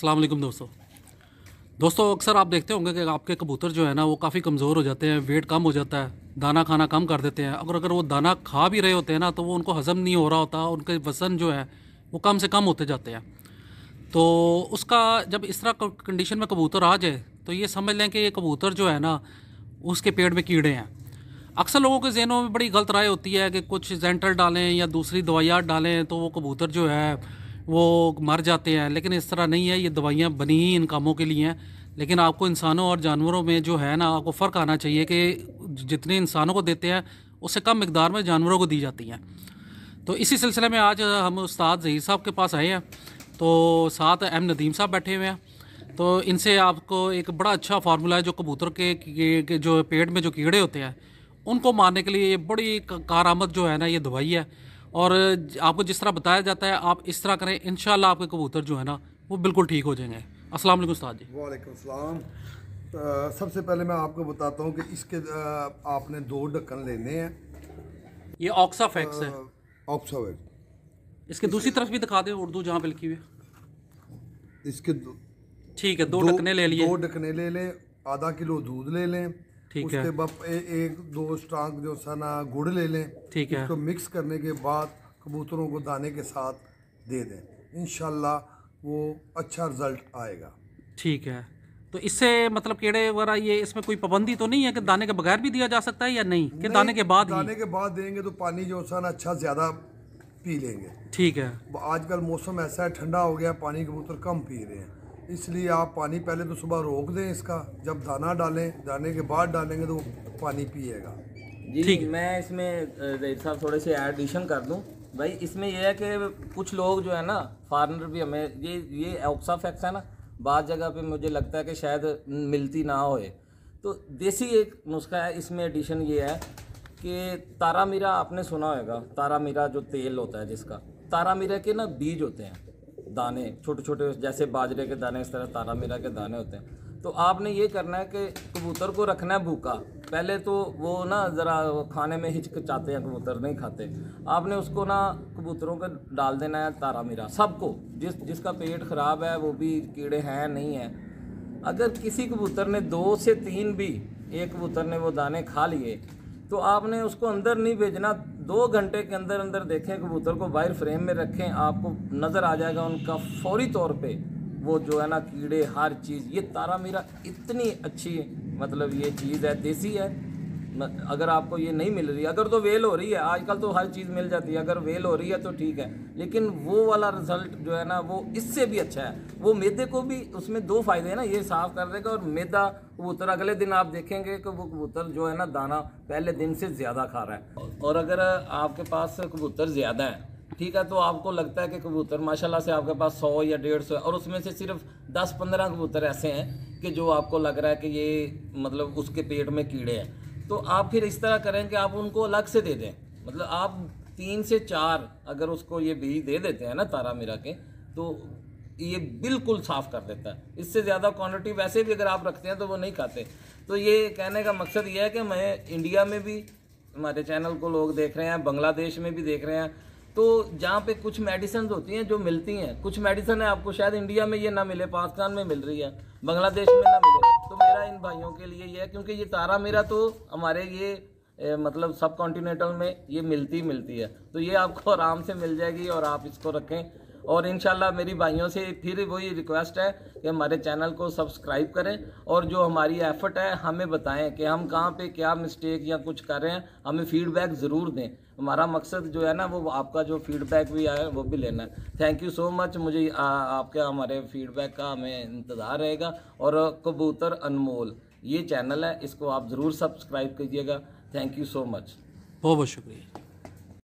अस्सलाम वालेकुम दोस्तों अक्सर आप देखते होंगे कि आपके कबूतर जो है ना वो काफ़ी कमज़ोर हो जाते हैं, वेट कम हो जाता है, दाना खाना कम कर देते हैं। अगर वो दाना खा भी रहे होते हैं ना तो वो उनको हज़म नहीं हो रहा होता, उनके वज़न जो है वो कम से कम होते जाते हैं। तो उसका जब इस तरह कंडीशन में कबूतर आ जाए तो ये समझ लें कि ये कबूतर जो है ना उसके पेट में कीड़े हैं। अक्सर लोगों के ज़हनों में बड़ी गलत राय होती है कि कुछ जेंटल डालें या दूसरी दवाइयाँ डालें तो वो कबूतर जो है वो मर जाते हैं, लेकिन इस तरह नहीं है। ये दवाइयाँ बनी ही इन कामों के लिए हैं, लेकिन आपको इंसानों और जानवरों में जो है ना आपको फ़र्क आना चाहिए कि जितने इंसानों को देते हैं उससे कम मिकदार में जानवरों को दी जाती हैं। तो इसी सिलसिले में आज हम उस्ताद ज़हीर साहब के पास आए हैं, तो साथ एम नदीम साहब बैठे हुए हैं। तो इनसे आपको एक बड़ा अच्छा फार्मूला है जो कबूतर के जो पेट में जो कीड़े होते हैं उनको मारने के लिए ये बड़ी कारआमद जो है ना ये दवाई है। और आपको जिस तरह बताया जाता है आप इस तरह करें, इंशाल्लाह आपके कबूतर जो है ना वो बिल्कुल ठीक हो जाएंगे। अस्सलाम वालेकुम उस्ताद जी। वालेकुम सलाम। सबसे पहले मैं आपको बताता हूँ कि इसके आपने 2 ढक्कन लेने हैं। ये ऑक्साफैक्स है। ऑक्सावेट। इसके दूसरी तरफ भी दिखा दें, उर्दू जहाँ पे लिखी हुई है। इसके ठीक है, 2 ढक्कने ले लिए। 2 ढक्कने ले लें, आधा किलो दूध ले लें। ठीक है। उसके बाद एक 2 स्टांक जो सा ना गुड़ ले लें। ठीक है। इसको मिक्स करने के बाद कबूतरों को दाने के साथ दे दें, इंशाल्लाह वो अच्छा रिजल्ट आएगा। ठीक है। तो इससे मतलब कीड़े वगैरह ये इसमें कोई पाबंदी तो नहीं है कि दाने के बगैर भी दिया जा सकता है या नहीं, कि दाने के बाद दाने के बाद देंगे तो पानी जो सा ना अच्छा ज़्यादा पी लेंगे। ठीक है। आजकल मौसम ऐसा है, ठंडा हो गया, पानी कबूतर कम पी रहे हैं, इसलिए आप पानी पहले तो सुबह रोक दें इसका, जब दाना डालें, दाने के बाद डालेंगे तो वो पानी पिएगा। जी मैं इसमें ज़हीर साहब थोड़े से एडिशन कर दूं भाई। इसमें यह है कि कुछ लोग जो है ना फार्मर भी हमें ये ऑक्साफैक्स है ना, बाद जगह पे मुझे लगता है कि शायद मिलती ना होए, तो देसी एक नुस्खा है। इसमें एडिशन ये है कि तारा मीरा आपने सुना होगा, तारा मीरा जो तेल होता है जिसका, तारा मीरा के ना बीज होते हैं, दाने छोटे छोटे जैसे बाजरे के दाने, इस तरह तारा मीरा के दाने होते हैं। तो आपने ये करना है कि कबूतर को रखना है भूखा। पहले तो वो ना ज़रा खाने में हिचकिचाते हैं, कबूतर नहीं खाते। आपने उसको ना कबूतरों को डाल देना है तारा मीरा, सबको, जिसका पेट ख़राब है, वो भी कीड़े हैं नहीं हैं। अगर किसी कबूतर ने 2 से 3 भी, एक कबूतर ने वो दाने खा लिए, तो आपने उसको अंदर नहीं भेजना। 2 घंटे के अंदर अंदर देखें, कबूतर को बाहर फ्रेम में रखें, आपको नज़र आ जाएगा उनका फौरी तौर पे वो जो है ना कीड़े, हर चीज़। ये तारा मीरा इतनी अच्छी मतलब ये चीज़ है, देसी है। अगर आपको ये नहीं मिल रही, अगर तो वेल हो रही है, आजकल तो हर चीज़ मिल जाती है, अगर वेल हो रही है तो ठीक है, लेकिन वो वाला रिजल्ट जो है ना वो इससे भी अच्छा है। वो मैदे को भी, उसमें 2 फायदे हैं ना, ये साफ़ कर देगा, और मैदा कबूतर अगले दिन आप देखेंगे कि वो कबूतर जो है ना दाना पहले दिन से ज़्यादा खा रहा है। और अगर आपके पास कबूतर ज़्यादा है, ठीक है, तो आपको लगता है कि कबूतर माशाल्लाह से आपके पास 100 या 150 है, और उसमें से सिर्फ 10-15 कबूतर ऐसे हैं कि जो आपको लग रहा है कि ये मतलब उसके पेट में कीड़े हैं, तो आप फिर इस तरह करें कि आप उनको अलग से दे दें। मतलब आप 3 से 4 अगर उसको ये बीज दे देते हैं ना तारा मीरा के, तो ये बिल्कुल साफ़ कर देता है। इससे ज़्यादा क्वांटिटी वैसे भी अगर आप रखते हैं तो वो नहीं खाते। तो ये कहने का मकसद ये है कि मैं इंडिया में भी हमारे चैनल को लोग देख रहे हैं, बांग्लादेश में भी देख रहे हैं, तो जहाँ पे कुछ मेडिसिन होती हैं जो मिलती हैं, कुछ मेडिसिन है आपको शायद इंडिया में ये ना मिले, पाकिस्तान में मिल रही है, बांग्लादेश में ना मिले, तो मेरा इन भाइयों के लिए ये है, क्योंकि ये तारा मीरा तो हमारे ये मतलब सब कॉन्टिनेंटल में ये मिलती है, तो ये आपको आराम से मिल जाएगी और आप इसको रखें। और इंशाल्लाह मेरी भाइयों से फिर वही रिक्वेस्ट है कि हमारे चैनल को सब्सक्राइब करें, और जो हमारी एफर्ट है हमें बताएं कि हम कहाँ पे क्या मिस्टेक या कुछ कर रहे हैं, हमें फीडबैक ज़रूर दें। हमारा मकसद जो है ना वो आपका जो फीडबैक भी आए वो भी लेना है। Thank you so much. मुझे आपके हमारे फीडबैक का हमें इंतज़ार रहेगा। और कबूतर अनमोल ये चैनल है, इसको आप ज़रूर सब्सक्राइब कीजिएगा। Thank you so much. बहुत बहुत शुक्रिया।